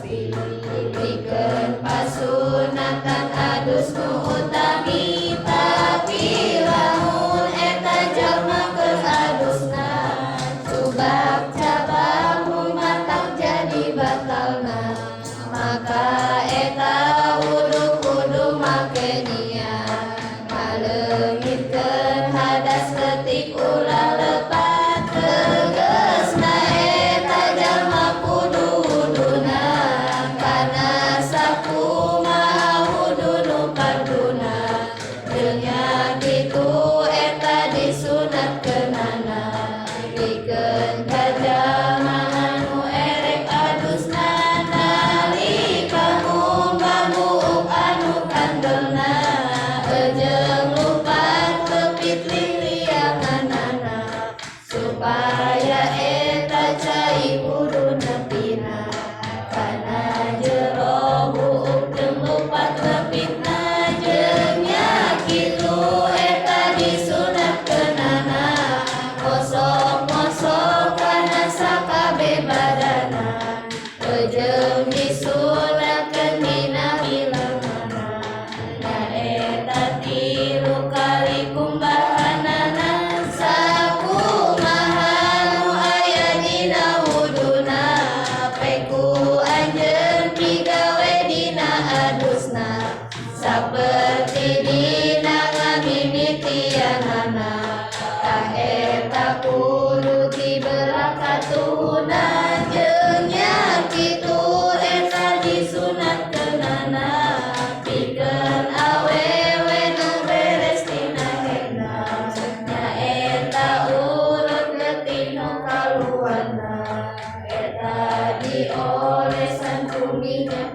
Diberikan pasunatan adus nu utami, tapi lamun eta jalma geus adusna subak cabang mumatak jadi batalna, maka eta kudu make niat ngaleungitkeun hadas leutik ulah lepat, tegasna eta jalma kudu wuduna kana sakumaha wudu nu farduna, jeung nya kitu eta disunatkeunana dikeun ka jalma anu erek adusna nalika mumbabuuk anu kandelna, jeung lupat tepit lilianganana supaya eta cai wudu nepina kana jero buuk jeung lupat tepitna, jeung nya kitu eta disunatkeunana ngosok-ngosok kana sakabe badana, jeung disunatkeun dina bilanganna nyaeta 3 kali kumbahanana sakumaha nu aya dina wuduna, peku anjeun pigawe dina adusna saperti dina ngamimitianana, tah eta kudu tiberakatuna, jeung nya kitu eta disunatkeunana pikeun awewe nu beres tina hena, nyaeta urut leutik nu kaluarna eta diolesan ku minyak